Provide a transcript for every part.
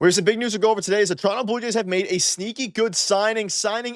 We have some big news to go over today is the Toronto Blue Jays have made a sneaky good signing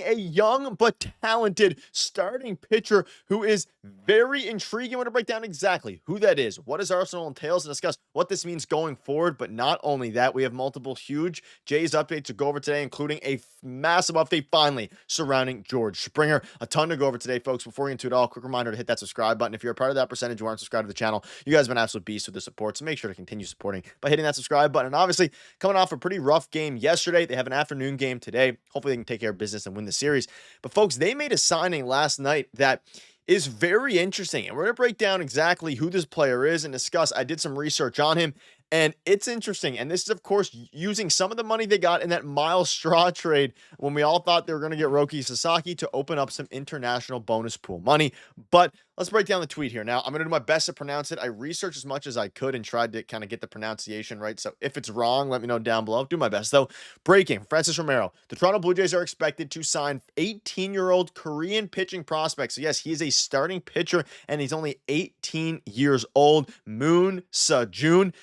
a young but talented starting pitcher who is very intriguing. I want to break down exactly who that is, what his arsenal entails, and discuss what this means going forward. But not only that, we have multiple huge Jays updates to go over today, including a massive update finally surrounding George Springer. A ton to go over today, folks. Before we get into it all, quick reminder to hit that subscribe button. If you're a part of that percentage who aren't subscribed to the channel, you guys have been absolute beasts with the support, so make sure to continue supporting by hitting that subscribe button. And obviously, coming off a pretty rough game yesterday, they have an afternoon game today. Hopefully they can take care of business and win the series. But folks, they made a signing last night that is very interesting, and we're going to break down exactly who this player is and discuss. I did some research on him, and it's interesting. And this is, of course, using some of the money they got in that Miles Straw trade when we all thought they were going to get Roki Sasaki to open up some international bonus pool money. But let's break down the tweet here. Now, I'm going to do my best to pronounce it. I researched as much as I could and tried to kind of get the pronunciation right. So if it's wrong, let me know down below. Do my best, though. Breaking, Francis Romero. The Toronto Blue Jays are expected to sign 18-year-old Korean pitching prospect. So yes, he is a starting pitcher, and he's only 18 years old. Moon Seo-jun.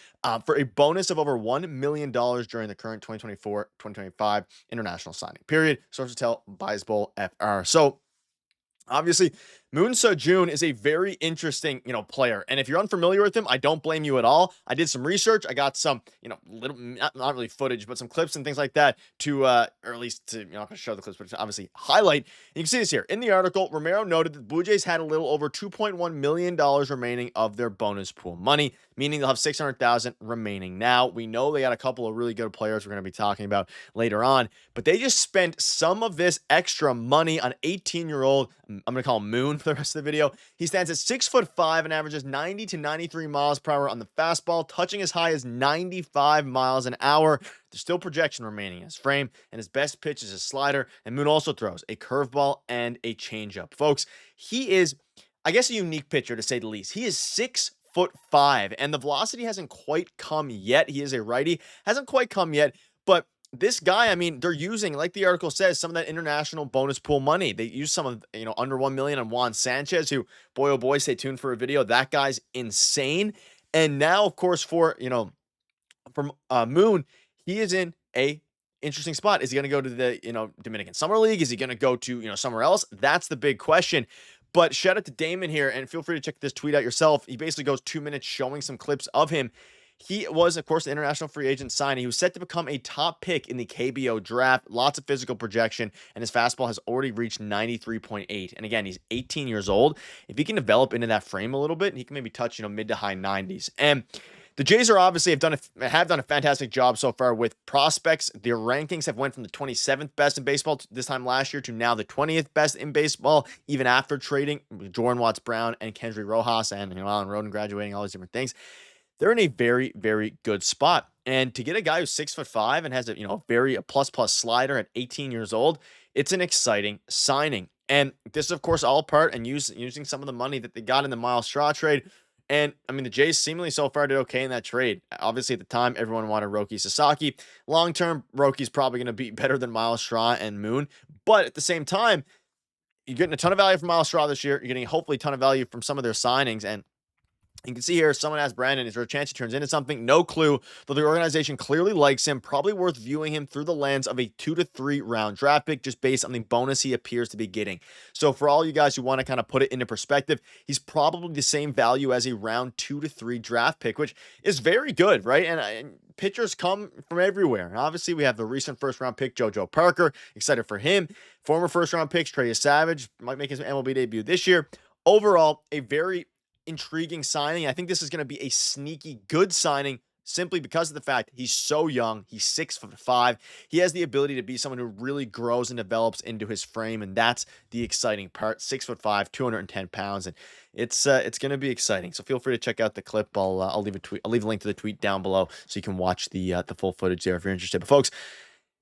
For a bonus of over $1 million during the current 2024-2025 international signing period. Sources tell Baseball FR. So obviously, Moon Seo-jun is a very interesting, player. And if you're unfamiliar with him, I don't blame you at all. I did some research. I got some, little, not really footage, but some clips and things like that to, or at least to, I'm not going to show the clips, but to obviously highlight. And you can see this here. In the article, Romero noted that Blue Jays had a little over $2.1 million remaining of their bonus pool money, meaning they'll have $600,000 remaining. Now, we know they got a couple of really good players we're going to be talking about later on, but they just spent some of this extra money on 18-year-old, I'm going to call him Moon for the rest of the video. He stands at 6'5" and averages 90 to 93 miles per hour on the fastball, touching as high as 95 miles an hour. There's still projection remaining in his frame, and his best pitch is a slider, and Moon also throws a curveball and a changeup. Folks, he is, I guess, a unique pitcher to say the least. He is 6'5", and the velocity hasn't quite come yet. He is a righty, hasn't quite come yet, but this guy, I mean, they're using, like the article says, some of that international bonus pool money. They use some of, under $1 million on Juan Sanchez, who, boy, oh boy, stay tuned for a video. That guy's insane. And now, of course, for, from Moon, he is in a interesting spot. Is he going to go to the, Dominican Summer League? Is he going to go to, somewhere else? That's the big question. But shout out to Damon here, and feel free to check this tweet out yourself. He basically goes 2 minutes showing some clips of him. He was, of course, the international free agent signing. He was set to become a top pick in the KBO draft. Lots of physical projection, and his fastball has already reached 93.8. And again, he's 18 years old. If he can develop into that frame a little bit, he can maybe touch, mid to high 90s. And the Jays are obviously have done a fantastic job so far with prospects. Their rankings have went from the 27th best in baseball this time last year to now the 20th best in baseball, even after trading Jordan Watts-Brown and Kendry Rojas and Alan Roden graduating, all these different things. They're in a very, very good spot. And to get a guy who's 6'5" and has a plus slider at 18 years old, it's an exciting signing. And this is, of course, all part and using some of the money that they got in the Miles Straw trade. And I mean, the Jays seemingly so far did okay in that trade. Obviously, at the time, everyone wanted Roki Sasaki. Long term, Roki's probably going to be better than Miles Straw and Moon. But at the same time, you're getting a ton of value from Miles Straw this year. You're getting hopefully a ton of value from some of their signings. And you can see here, someone asked Brandon, is there a chance he turns into something? No clue, though the organization clearly likes him. Probably worth viewing him through the lens of a 2 to 3 round draft pick, just based on the bonus he appears to be getting. So for all you guys who want to kind of put it into perspective, he's probably the same value as a round 2 to 3 draft pick, which is very good, right? And pitchers come from everywhere. And obviously, we have the recent first-round pick, JoJo Parker. Excited for him. Former first-round picks, Trey Savage, might make his MLB debut this year. Overall, a very intriguing signing. I think this is going to be a sneaky good signing simply because of the fact he's so young. He's 6'5". He has the ability to be someone who really grows and develops into his frame, and that's the exciting part. 6'5", 210 pounds, and it's going to be exciting. So feel free to check out the clip. I'll leave a link to the tweet down below so you can watch the full footage there if you're interested. But folks,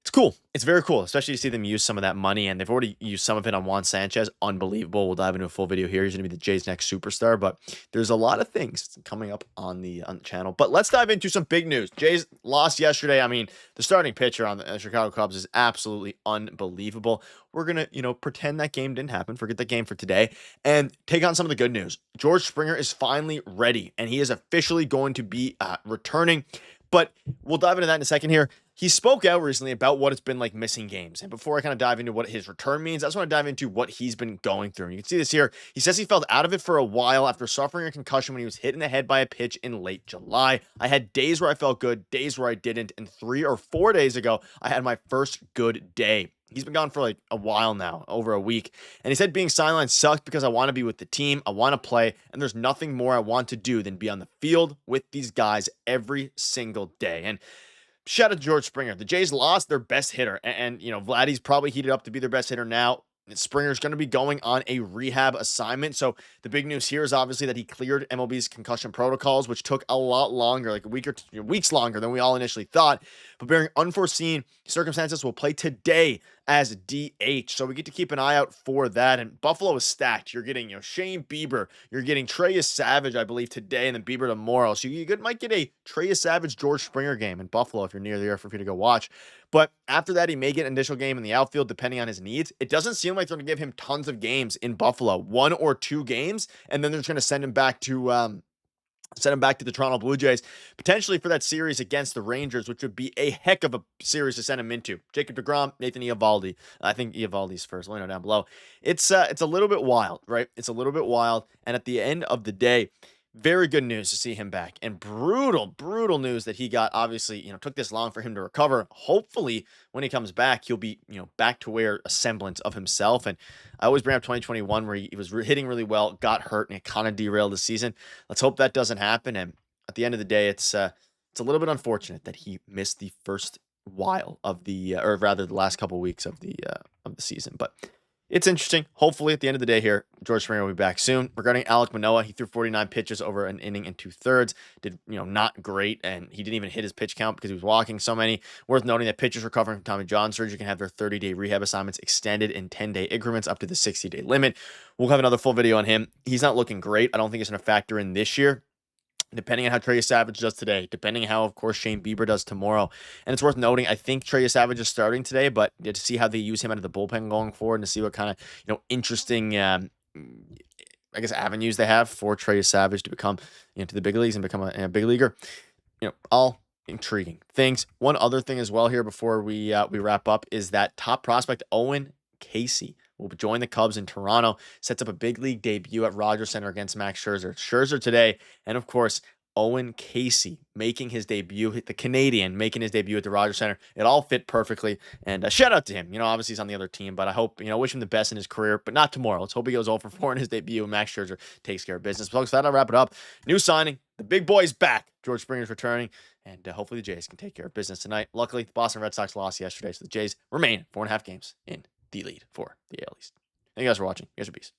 it's cool. It's very cool, especially to see them use some of that money, and they've already used some of it on Juan Sanchez. Unbelievable. We'll dive into a full video here. He's going to be the Jays' next superstar, but there's a lot of things coming up on the channel. But let's dive into some big news. Jays lost yesterday. I mean, the starting pitcher on the Chicago Cubs is absolutely unbelievable. We're going to, pretend that game didn't happen, forget that game for today, and take on some of the good news. George Springer is finally ready, and he is officially going to be returning. But we'll dive into that in a second here. He spoke out recently about what it's been like missing games. And before I kind of dive into what his return means, I just want to dive into what he's been going through. And you can see this here. He says he felt out of it for a while after suffering a concussion when he was hit in the head by a pitch in late July. I had days where I felt good, days where I didn't. And 3 or 4 days ago, I had my first good day. He's been gone for like a while now, over a week. And he said being sidelined sucked because I want to be with the team. I want to play. And there's nothing more I want to do than be on the field with these guys every single day. And shout out to George Springer. The Jays lost their best hitter, and Vladdy's probably heated up to be their best hitter now. Springer's going to be going on a rehab assignment. So the big news here is obviously that he cleared MLB's concussion protocols, which took a lot longer, like a week or weeks longer than we all initially thought. But bearing unforeseen circumstances, will play today as DH. So we get to keep an eye out for that. And Buffalo is stacked. You're getting, Shane Bieber. You're getting Trey Savage, I believe, today, and then Bieber tomorrow. So you might get a Trey Savage, George Springer game in Buffalo if you're near there for you to go watch. But after that, he may get an initial game in the outfield depending on his needs. It doesn't seem like they're going to give him tons of games in Buffalo, 1 or 2 games, and then they're just going to send him back to the Toronto Blue Jays, potentially for that series against the Rangers, which would be a heck of a series to send him into. Jacob deGrom, Nathan Eovaldi. I think Eovaldi's first. Let me know down below. It's a little bit wild, right? It's a little bit wild. And at the end of the day, very good news to see him back, and brutal news that he got, obviously, took this long for him to recover. Hopefully when he comes back, he'll be, back to where a semblance of himself. And I always bring up 2021 where he was hitting really well, got hurt, and it kind of derailed the season. Let's hope that doesn't happen. And at the end of the day, it's a little bit unfortunate that he missed the first while of the last couple weeks of the season. But it's interesting. Hopefully, at the end of the day here, George Springer will be back soon. Regarding Alek Manoah, he threw 49 pitches over an inning and 2/3. Did, not great, and he didn't even hit his pitch count because he was walking so many. Worth noting that pitchers recovering from Tommy John surgery can have their 30-day rehab assignments extended in 10-day increments up to the 60-day limit. We'll have another full video on him. He's not looking great. I don't think it's going to factor in this year, depending on how Trey Savage does today, depending on how, of course, Shane Bieber does tomorrow. And it's worth noting, I think Trey Savage is starting today, but to see how they use him out of the bullpen going forward and to see what kind of, interesting, avenues they have for Trey Savage to become, to the big leagues and become a big leaguer, all intriguing things. One other thing as well here before we wrap up is that top prospect Owen Casey will join the Cubs in Toronto, sets up a big league debut at Rogers Center against Max Scherzer. Scherzer today, and of course, Owen Casey making his debut, the Canadian making his debut at the Rogers Center. It all fit perfectly, and shout out to him. Obviously he's on the other team, but I hope, wish him the best in his career, but not tomorrow. Let's hope he goes 0 for 4 in his debut and Max Scherzer takes care of business. Folks, that'll wrap it up. New signing, the big boy's back. George Springer's returning, and hopefully the Jays can take care of business tonight. Luckily, the Boston Red Sox lost yesterday, so the Jays remain 4.5 games in the lead for the AL East. Thank you guys for watching. You guys are peace.